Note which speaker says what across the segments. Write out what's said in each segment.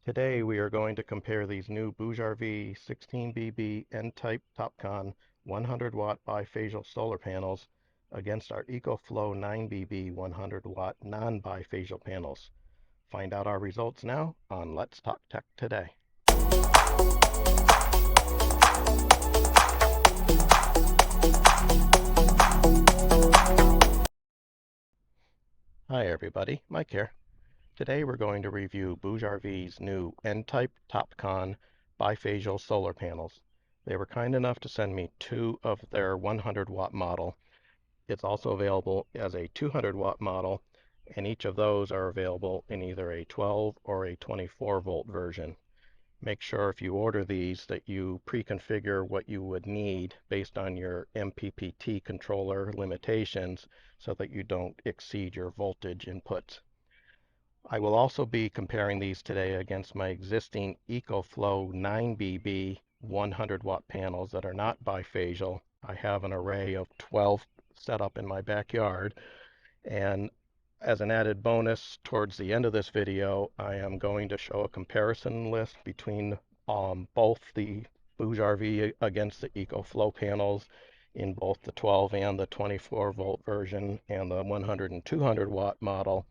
Speaker 1: Today we are going to compare these new BougeRV 16BB N-Type TOPCon 100 watt bifacial solar panels against our EcoFlow 9BB 100 watt non-bifacial panels. Find out our results now on Let's Talk Tech Today. Hi everybody, Mike here. Today we're going to review BougeRV's new N-Type TOPCon bifacial solar panels. They were kind enough to send me two of their 100 watt model. It's also available as a 200 watt model, and each of those are available in either a 12 or a 24 volt version. Make sure if you order these that you pre-configure what you would need based on your MPPT controller limitations so that you don't exceed your voltage inputs. I will also be comparing these today against my existing EcoFlow 9BB 100 watt panels that are not bifacial. I have an array of 12 set up in my backyard, and as an added bonus towards the end of this video, I am going to show a comparison list between both the BougeRV against the EcoFlow panels in both the 12 and the 24 volt version and the 100 and 200 watt model.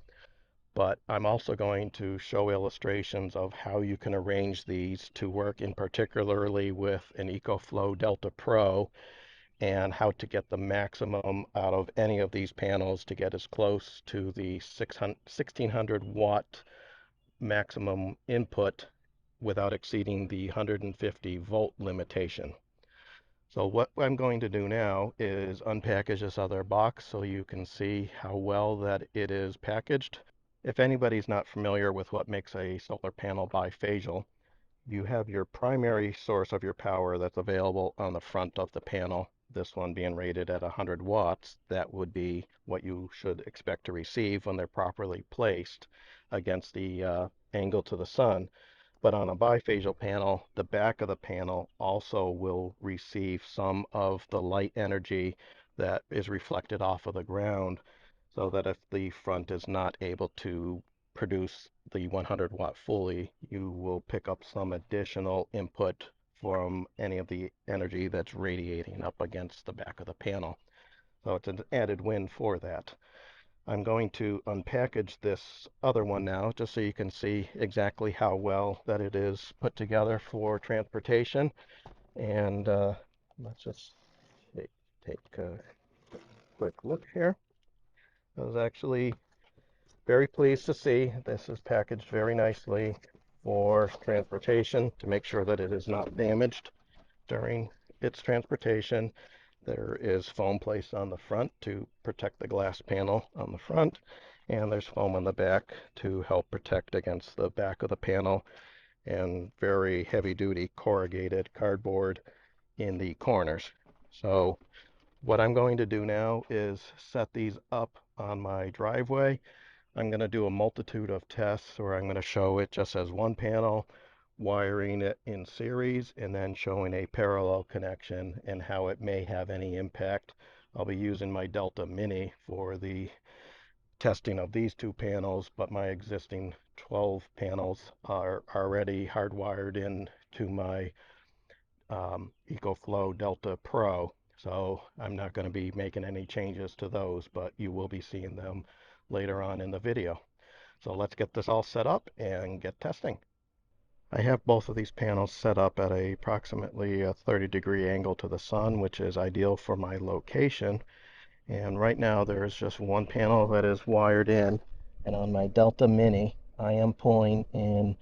Speaker 1: But I'm also going to show illustrations of how you can arrange these to work in particularly with an EcoFlow Delta Pro, and how to get the maximum out of any of these panels to get as close to the 1600 watt maximum input without exceeding the 150 volt limitation. So what I'm going to do now is unpackage this other box so you can see how well that it is packaged. If anybody's not familiar with what makes a solar panel bifacial, you have your primary source of your power that's available on the front of the panel. This one being rated at 100 watts, that would be what you should expect to receive when they're properly placed against the angle to the sun. But on a bifacial panel, the back of the panel also will receive some of the light energy that is reflected off of the ground, so that if the front is not able to produce the 100 watt fully, you will pick up some additional input from any of the energy that's radiating up against the back of the panel. So it's an added win for that. I'm going to unpackage this other one now just so you can see exactly how well that it is put together for transportation. And let's just take a quick look here. I was actually very pleased to see this is packaged very nicely for transportation to make sure that it is not damaged during its transportation. There is foam placed on the front to protect the glass panel on the front, and there's foam on the back to help protect against the back of the panel, and very heavy-duty corrugated cardboard in the corners. So what I'm going to do now is set these up on my driveway. I'm going to do a multitude of tests where I'm going to show it just as one panel, wiring it in series, and then showing a parallel connection and how it may have any impact. I'll be using my Delta Mini for the testing of these two panels, but my existing 12 panels are already hardwired into my EcoFlow Delta Pro. So I'm not going to be making any changes to those, but you will be seeing them later on in the video. So let's get this all set up and get testing. I have both of these panels set up at approximately a 30-degree angle to the sun, which is ideal for my location. And right now there is just one panel that is wired in, and on my Delta Mini I am pulling in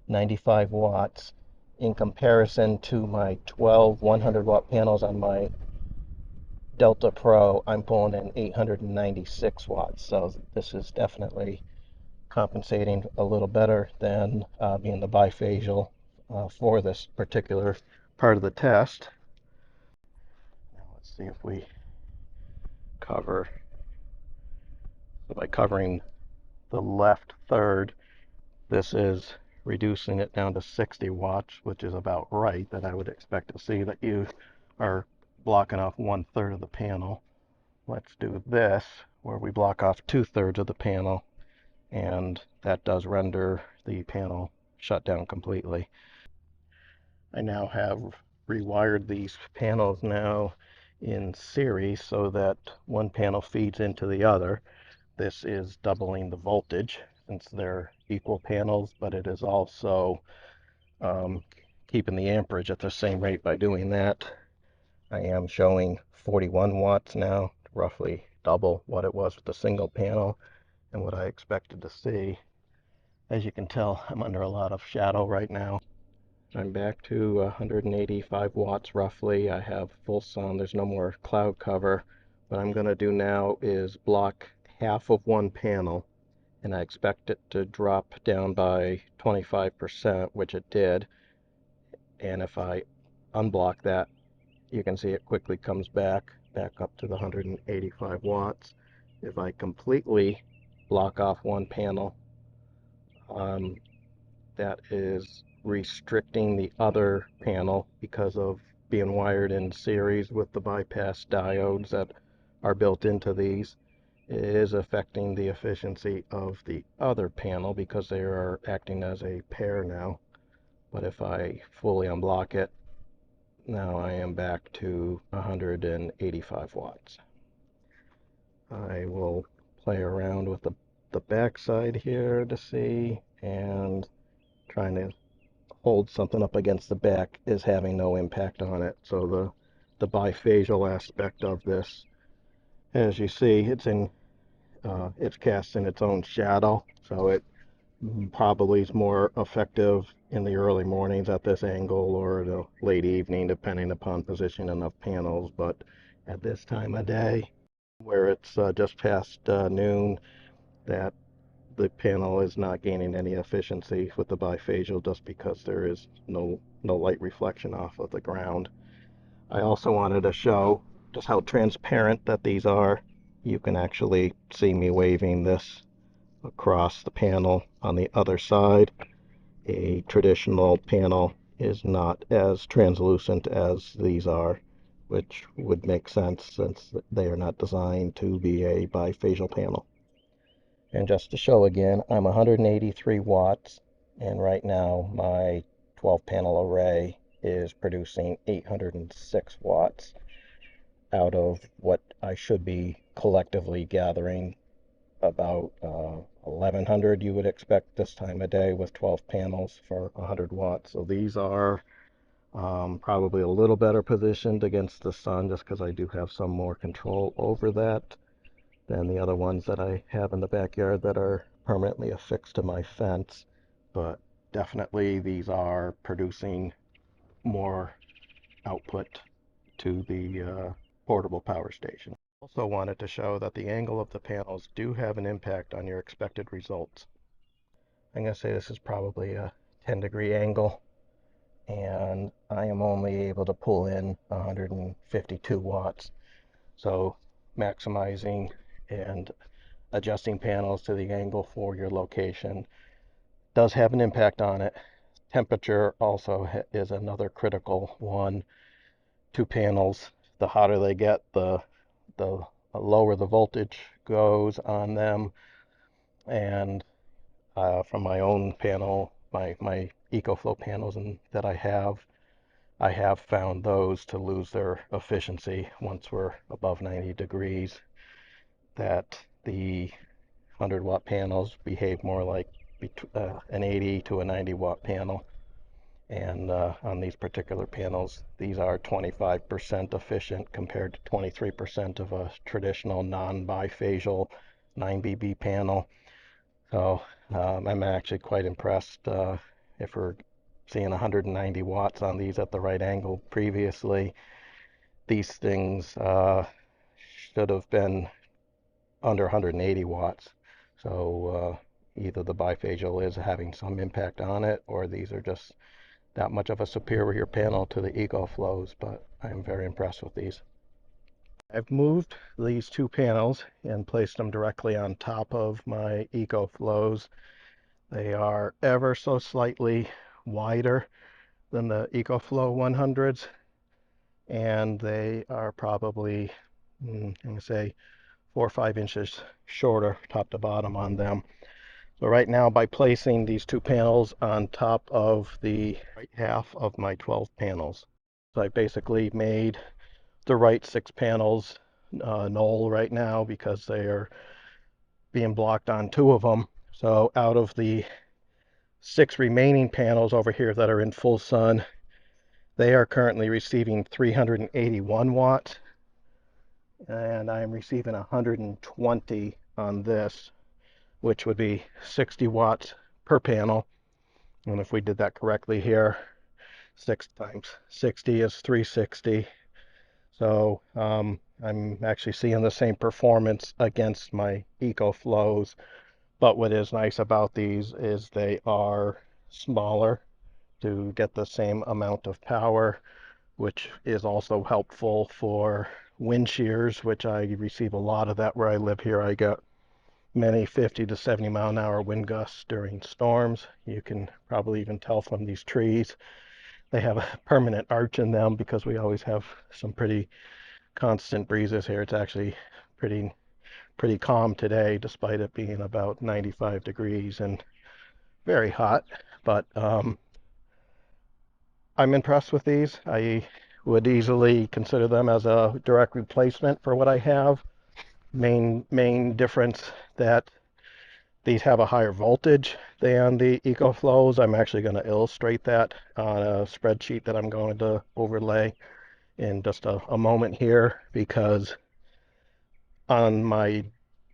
Speaker 1: 95 watts in comparison to my 12 100 watt panels on my Delta Pro. I'm pulling in 896 watts, so this is definitely compensating a little better than being the bifacial for this particular part of the test. Now let's see if we cover, so by covering the left third, this is reducing it down to 60 watts, which is about right, that I would expect to see that you are blocking off 1/3 of the panel. Let's do this, where we block off 2/3 of the panel, and that does render the panel shut down completely. I now have rewired these panels now in series so that one panel feeds into the other. This is doubling the voltage since they're equal panels, but it is also keeping the amperage at the same rate by doing that. I am showing 41 watts now, roughly double what it was with the single panel and what I expected to see. As you can tell, I'm under a lot of shadow right now. I'm back to 185 watts roughly. I have full sun. There's no more cloud cover. What I'm going to do now is block half of one panel, and I expect it to drop down by 25%, which it did. And if I unblock that, you can see it quickly comes back up to the 185 watts. If I completely block off one panel, that is restricting the other panel because of being wired in series with the bypass diodes that are built into these. It is affecting the efficiency of the other panel because they are acting as a pair now. But if I fully unblock it, now I am back to 185 watts. I will play around with the back side here to see, and trying to hold something up against the back is having no impact on it. So the bifacial aspect of this, as you see, it's casting its own shadow, so it probably is more effective in the early mornings at this angle or the late evening, depending upon positioning of panels. But at this time of day, where it's just past noon, that the panel is not gaining any efficiency with the bifacial just because there is no light reflection off of the ground. I also wanted to show just how transparent that these are. You can actually see me waving this across the panel on the other side. A traditional panel is not as translucent as these are, which would make sense since they are not designed to be a bifacial panel. And just to show again, I'm 183 watts, and right now my 12 panel array is producing 806 watts out of what I should be collectively gathering about 1100 you would expect this time of day with 12 panels for 100 watts. So these are probably a little better positioned against the sun just because I do have some more control over that than the other ones that I have in the backyard that are permanently affixed to my fence. But definitely these are producing more output to the portable power station. Also wanted to show that the angle of the panels do have an impact on your expected results. I'm going to say this is probably a 10-degree angle, and I am only able to pull in 152 watts. So maximizing and adjusting panels to the angle for your location does have an impact on it. Temperature also is another critical one. Two panels, the hotter they get, the lower the voltage goes on them. And from my own panel, my EcoFlow panels that I have found those to lose their efficiency once we're above 90 degrees, that the 100-watt panels behave more like an 80 to a 90-watt panel. And on these particular panels, these are 25% efficient compared to 23% of a traditional non-bifacial 9BB panel. So I'm actually quite impressed. If we're seeing 190 watts on these at the right angle previously, these things should have been under 180 watts. So either the bifacial is having some impact on it, or these are just that much of a superior panel to the EcoFlows, but I'm very impressed with these. I've moved these two panels and placed them directly on top of my EcoFlows. They are ever so slightly wider than the EcoFlow 100s, and they are probably, I'm going to say, 4 or 5 inches shorter top to bottom on them. So right now, by placing these two panels on top of the right half of my 12 panels, so I basically made the right 6 panels null right now because they are being blocked on 2 of them. So out of the 6 remaining panels over here that are in full sun, they are currently receiving 381 watts, and I am receiving 120 on this, which would be 60 watts per panel. And if we did that correctly here, 6 times 60 is 360. So I'm actually seeing the same performance against my EcoFlows. But what is nice about these is they are smaller to get the same amount of power, which is also helpful for wind shears, which I receive a lot of that where I live here. I get many 50 to 70 mile an hour wind gusts during storms. You can probably even tell from these trees. They have a permanent arch in them because we always have some pretty constant breezes here. It's actually pretty calm today, despite it being about 95 degrees and very hot. But I'm impressed with these. I would easily consider them as a direct replacement for what I have. Main difference that these have a higher voltage than the EcoFlows. I'm actually going to illustrate that on a spreadsheet that I'm going to overlay in just a moment here, because on my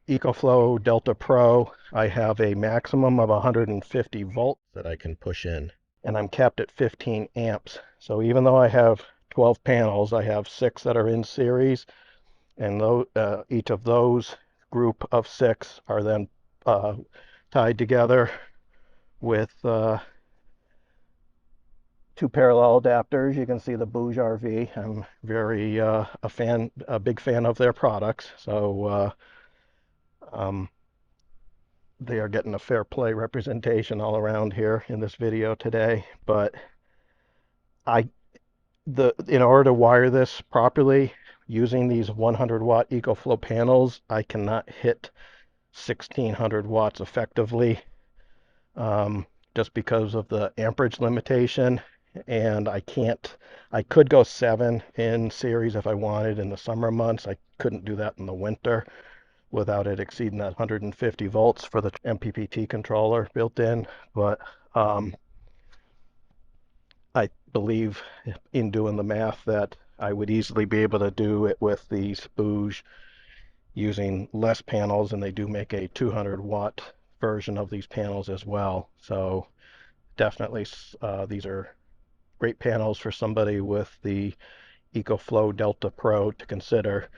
Speaker 1: Ecoflow Delta Pro, I have a maximum of 150 volts that I can push in, and I'm capped at 15 amps. So even though I have 12 panels, I have 6 that are in series, and each of those group of 6 are then tied together with 2 parallel adapters. You can see the BougeRV. I'm a big fan of their products. So they are getting a fair play representation all around here in this video today. But in order to wire this properly using these 100 watt EcoFlow panels, I cannot hit 1600 watts effectively, just because of the amperage limitation. And I could go 7 in series if I wanted in the summer months. I couldn't do that in the winter without it exceeding that 150 volts for the MPPT controller built in. But I believe in doing the math that I would easily be able to do it with these Bouge using less panels, and they do make a 200 watt version of these panels as well. So definitely these are great panels for somebody with the EcoFlow Delta Pro to consider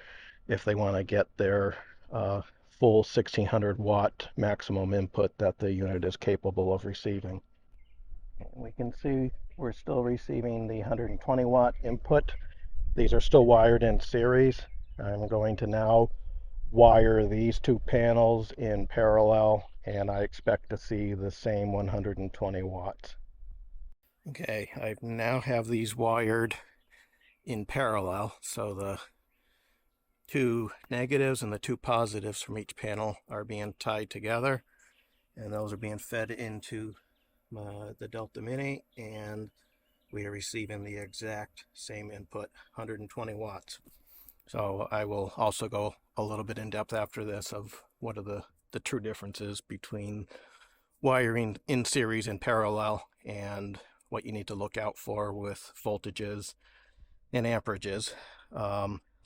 Speaker 1: if they want to get their full 1600 watt maximum input that the unit is capable of receiving. We can see we're still receiving the 120 watt input. These are still wired in series. I'm going to now wire these 2 panels in parallel, and I expect to see the same 120 watts. Okay, I now have these wired in parallel, so the 2 negatives and the 2 positives from each panel are being tied together, and those are being fed into the Delta Mini, and we are receiving the exact same input, 120 watts. So I will also go a little bit in depth after this of what are the true differences between wiring in series and parallel, and what you need to look out for with voltages and amperages.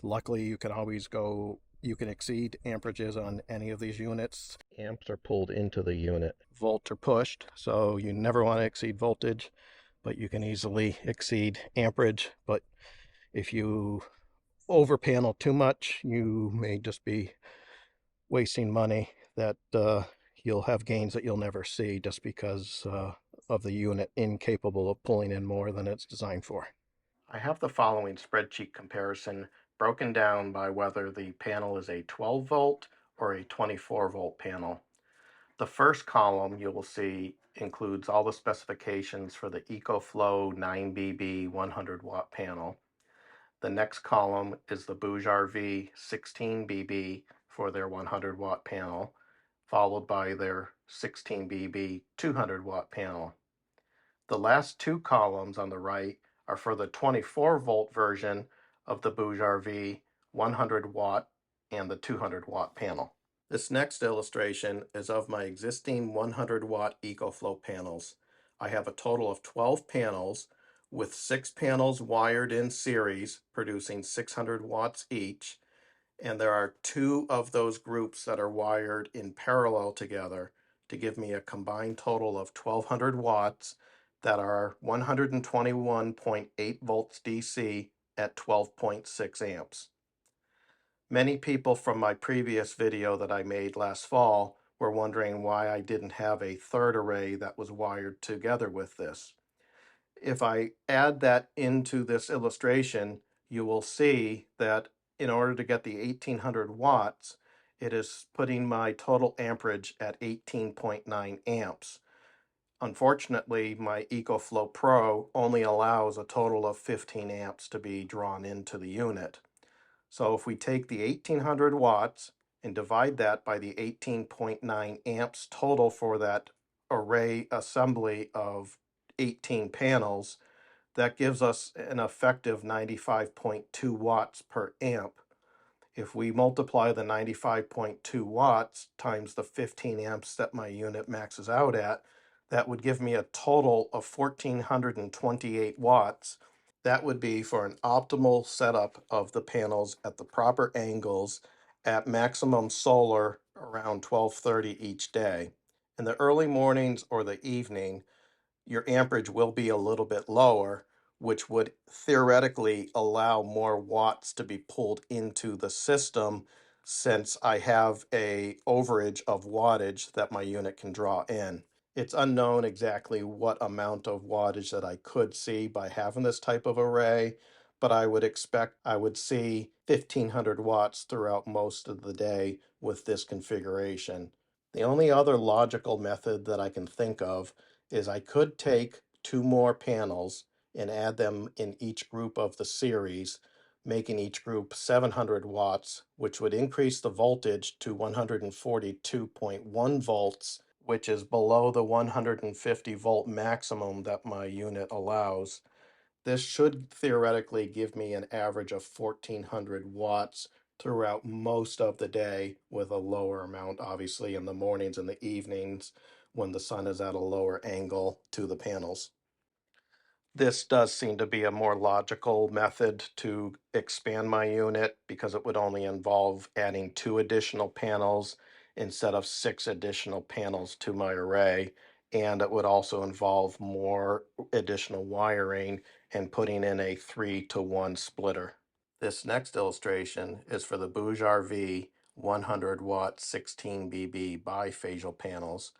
Speaker 1: Luckily, you can exceed amperages on any of these units. Amps are pulled into the unit. Volts are pushed, so you never want to exceed voltage, but you can easily exceed amperage. But if you over panel too much, you may just be wasting money that you'll have gains that you'll never see just because of the unit incapable of pulling in more than it's designed for. I have the following spreadsheet comparison broken down by whether the panel is a 12 volt or a 24 volt panel. The first column you will see includes all the specifications for the EcoFlow 9BB 100 watt panel. The next column is the BougeRV 16BB for their 100 watt panel, followed by their 16BB 200 watt panel. The last two columns on the right are for the 24 volt version of the BougeRV 100 watt and the 200 watt panel. This next illustration is of my existing 100 watt EcoFlow panels. I have a total of 12 panels with 6 panels wired in series producing 600 watts each, and there are 2 of those groups that are wired in parallel together to give me a combined total of 1200 watts that are 121.8 volts DC at 12.6 amps. Many people from my previous video that I made last fall were wondering why I didn't have a third array that was wired together with this. If I add that into this illustration, you will see that in order to get the 1800 watts, it is putting my total amperage at 18.9 amps. Unfortunately, my EcoFlow Pro only allows a total of 15 amps to be drawn into the unit. So if we take the 1800 watts and divide that by the 18.9 amps total for that array assembly of 18 panels, that gives us an effective 95.2 watts per amp. If we multiply the 95.2 watts times the 15 amps that my unit maxes out at, that would give me a total of 1428 watts. That would be for an optimal setup of the panels at the proper angles at maximum solar around 12:30 each day. In the early mornings or the evening, your amperage will be a little bit lower, which would theoretically allow more watts to be pulled into the system since I have a overage of wattage that my unit can draw in. It's unknown exactly what amount of wattage that I could see by having this type of array, but I would expect I would see 1500 watts throughout most of the day with this configuration. The only other logical method that I can think of is I could take 2 more panels and add them in each group of the series, making each group 700 watts, which would increase the voltage to 142.1 volts, which is below the 150 volt maximum that my unit allows. This should theoretically give me an average of 1400 watts throughout most of the day, with a lower amount obviously in the mornings and the evenings when the sun is at a lower angle to the panels. This does seem to be a more logical method to expand my unit because it would only involve adding 2 additional panels instead of 6 additional panels to my array, and it would also involve more additional wiring and putting in a 3-to-1 splitter. This next illustration is for the BougeRV 100 watt 16BB bifacial panels.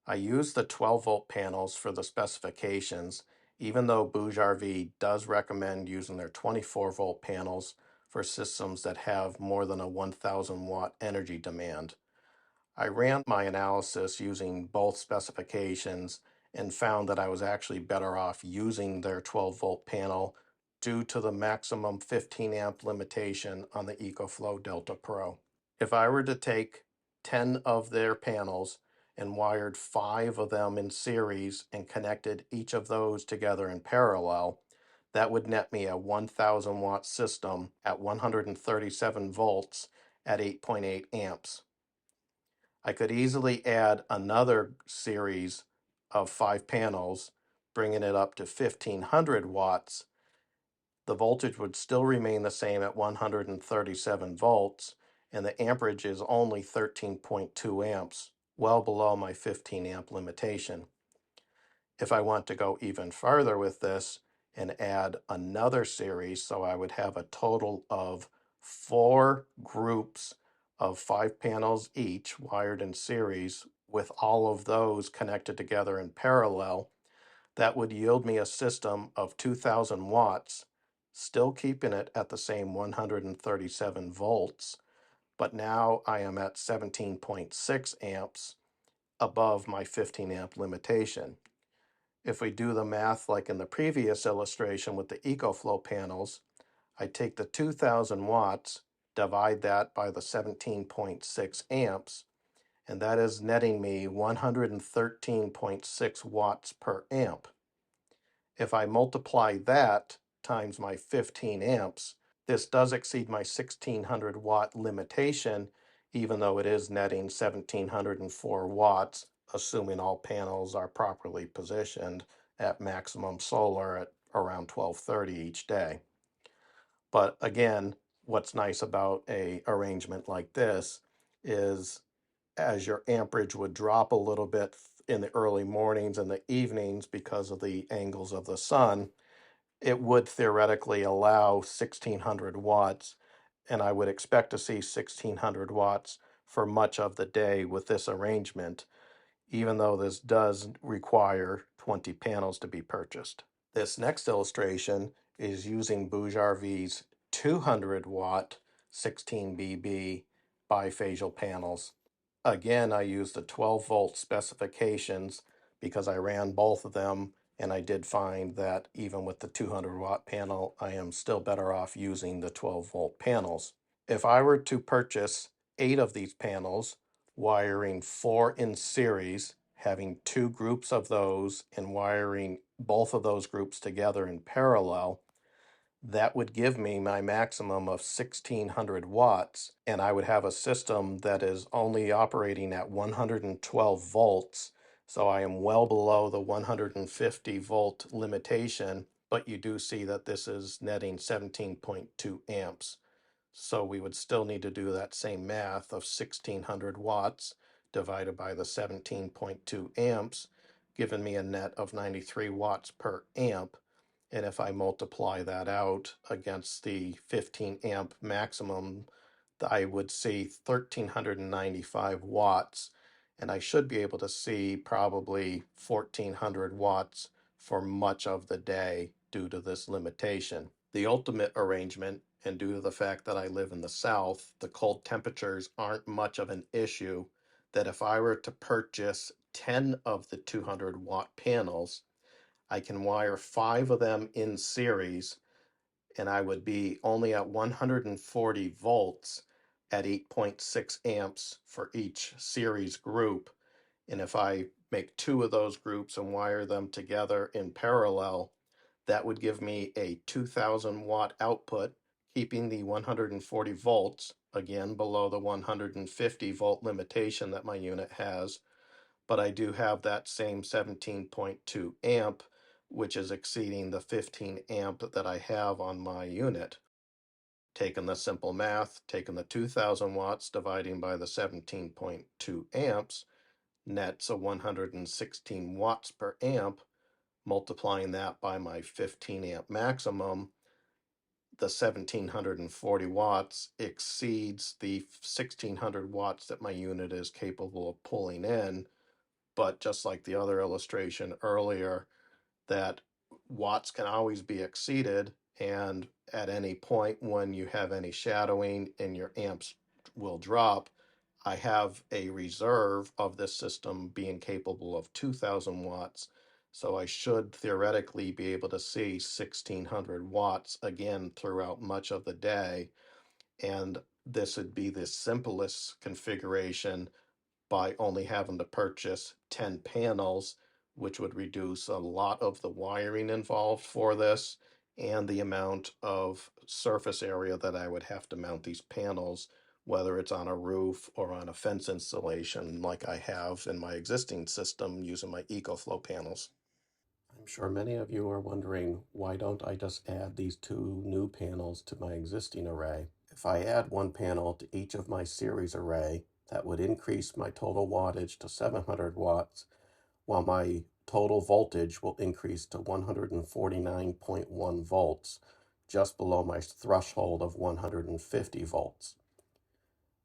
Speaker 1: I use the 12 volt panels for the specifications, even though BougeRV does recommend using their 24 volt panels for systems that have more than a 1000 watt energy demand. I ran my analysis using both specifications and found that I was actually better off using their 12 volt panel due to the maximum 15 amp limitation on the Ecoflow Delta Pro. If I were to take 10 of their panels and wired 5 of them in series and connected each of those together in parallel, that would net me a 1000 watt system at 137 volts at 8.8 amps. I could easily add another series of 5 panels, bringing it up to 1500 watts. The voltage would still remain the same at 137 volts, and the amperage is only 13.2 amps, well below my 15 amp limitation. If I want to go even farther with this and add another series, so I would have a total of 4 groups of 5 panels each wired in series with all of those connected together in parallel, that would yield me a system of 2000 watts, still keeping it at the same 137 volts, but now I am at 17.6 amps above my 15 amp limitation. If we do the math like in the previous illustration with the EcoFlow panels, I take the 2000 watts, divide that by the 17.6 amps, and that is netting me 113.6 watts per amp. If I multiply that times my 15 amps, this does exceed my 1600 watt limitation, even though it is netting 1704 watts, assuming all panels are properly positioned at maximum solar at around 1230 each day. But again, what's nice about a arrangement like this is as your amperage would drop a little bit in the early mornings and the evenings because of the angles of the sun, it would theoretically allow 1600 watts, and I would expect to see 1600 watts for much of the day with this arrangement, even though this does require 20 panels to be purchased. This next illustration is using BougeRV's 200 watt 16BB bifacial panels. Again, I used the 12 volt specifications because I ran both of them, and I did find that even with the 200 watt panel, I am still better off using the 12 volt panels. If I were to purchase 8 of these panels, wiring 4 in series, having 2 groups of those, and wiring both of those groups together in parallel, that would give me my maximum of 1600 watts, and I would have a system that is only operating at 112 volts. So I am well below the 150 volt limitation, but you do see that this is netting 17.2 amps. So we would still need to do that same math of 1600 watts divided by the 17.2 amps, giving me a net of 93 watts per amp. And if I multiply that out against the 15 amp maximum, I would see 1395 watts. And I should be able to see probably 1400 watts for much of the day due to this limitation. The ultimate arrangement, and due to the fact that I live in the South, the cold temperatures aren't much of an issue, that if I were to purchase 10 of the 200 watt panels, I can wire 5 of them in series, and I would be only at 140 volts at 8.6 amps for each series group. And if I make 2 of those groups and wire them together in parallel, that would give me a 2000 watt output, keeping the 140 volts, again below the 150 volt limitation that my unit has. But I do have that same 17.2 amp, which is exceeding the 15 amp that I have on my unit. Taking the simple math, taking the 2000 watts, dividing by the 17.2 amps, nets a 116 watts per amp. Multiplying that by my 15 amp maximum, the 1740 watts exceeds the 1600 watts that my unit is capable of pulling in. But just like the other illustration earlier, that watts can always be exceeded, and at any point when you have any shadowing and your amps will drop, I have a reserve of this system being capable of 2000 watts. So I should theoretically be able to see 1600 watts again throughout much of the day. And this would be the simplest configuration by only having to purchase 10 panels, which would reduce a lot of the wiring involved for this and the amount of surface area that I would have to mount these panels, whether it's on a roof or on a fence installation like I have in my existing system using my EcoFlow panels. I'm sure many of you are wondering, why don't I just add these 2 new panels to my existing array? If I add 1 panel to each of my series array, that would increase my total wattage to 700 watts, while my total voltage will increase to 149.1 volts, just below my threshold of 150 volts.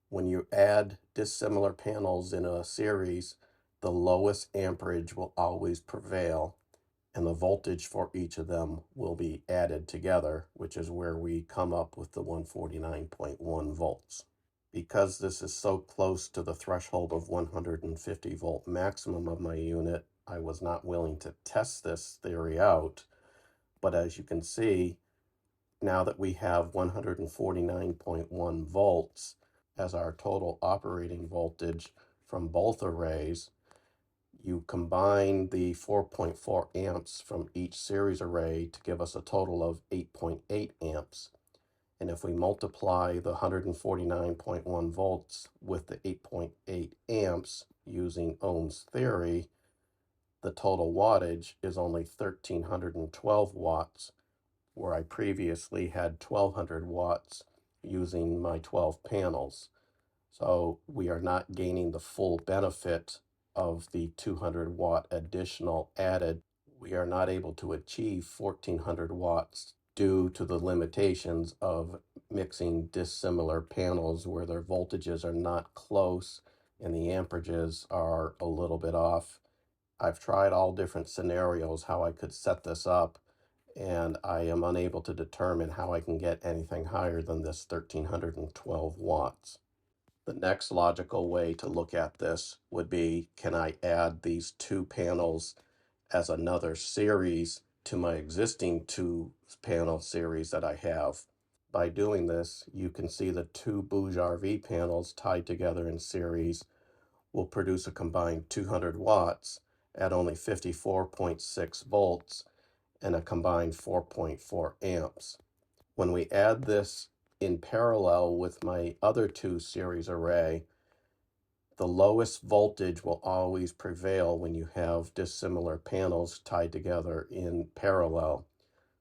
Speaker 1: When you add dissimilar panels in a series, the lowest amperage will always prevail, and the voltage for each of them will be added together, which is where we come up with the 149.1 volts. Because this is so close to the threshold of 150 volt maximum of my unit, I was not willing to test this theory out. But as you can see, now that we have 149.1 volts as our total operating voltage,
Speaker 2: from both arrays, you combine the 4.4 amps from each series array to give us a total of 8.8 amps. And if we multiply the 149.1 volts with the 8.8 amps using Ohm's theory, the total wattage is only 1,312 watts, where I previously had 1,200 watts using my 12 panels. So we are not gaining the full benefit of the 200 watt additional added. We are not able to achieve 1,400 watts due to the limitations of mixing dissimilar panels where their voltages are not close and the amperages are a little bit off. I've tried all different scenarios how I could set this up, and I am unable to determine how I can get anything higher than this 1,312 watts. The next logical way to look at this would be, can I add these two panels as another series to my existing two panel series that I have? By doing this, you can see the two BougeRV panels tied together in series will produce a combined 200 watts at only 54.6 volts and a combined 4.4 amps. When we add this in parallel with my other two series array, the lowest voltage will always prevail when you have dissimilar panels tied together in parallel.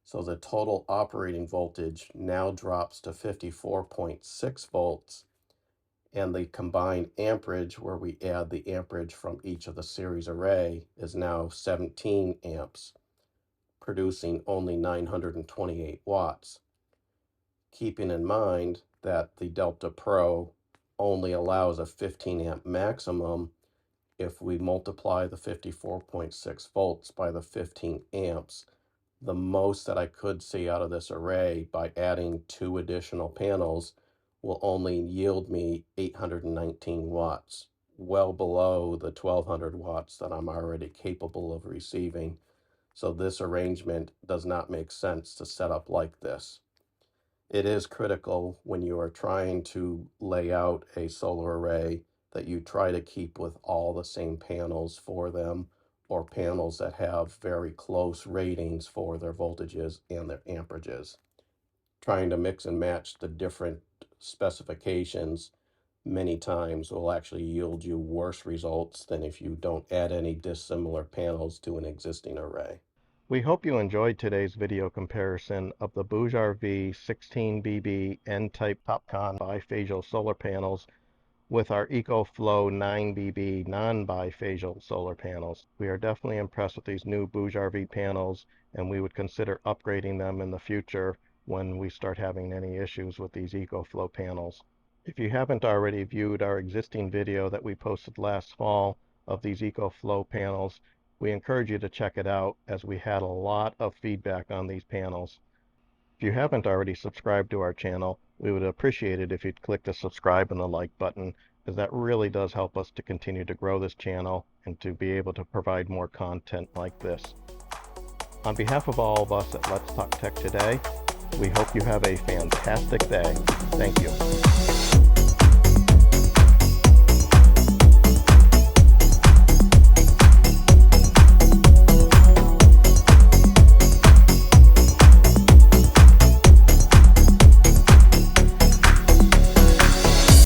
Speaker 2: So the total operating voltage now drops to 54.6 volts, and the combined amperage, where we add the amperage from each of the series array, is now 17 amps, producing only 928 watts. Keeping in mind that the Delta Pro only allows a 15 amp maximum, if we multiply the 54.6 volts by the 15 amps, the most that I could see out of this array by adding two additional panels will only yield me 819 watts, well below the 1,200 watts that I'm already capable of receiving. So this arrangement does not make sense to set up like this. It is critical when you are trying to lay out a solar array that you try to keep with all the same panels for them, or panels that have very close ratings for their voltages and their amperages. Trying to mix and match the different specifications many times will actually yield you worse results than if you don't add any dissimilar panels to an existing array.
Speaker 1: We hope you enjoyed today's video comparison of the BougeRV 16BB N-Type TOPCon Bifacial solar panels with our EcoFlow 9BB Non-Bifacial solar panels. We are definitely impressed with these new BougeRV panels, and we would consider upgrading them in the future when we start having any issues with these EcoFlow panels. If you haven't already viewed our existing video that we posted last fall of these EcoFlow panels, we encourage you to check it out, as we had a lot of feedback on these panels. If you haven't already subscribed to our channel, we would appreciate it if you'd click the subscribe and the like button, as that really does help us to continue to grow this channel and to be able to provide more content like this. On behalf of all of us at Let's Talk Tech Today, we hope you have a fantastic day. Thank you.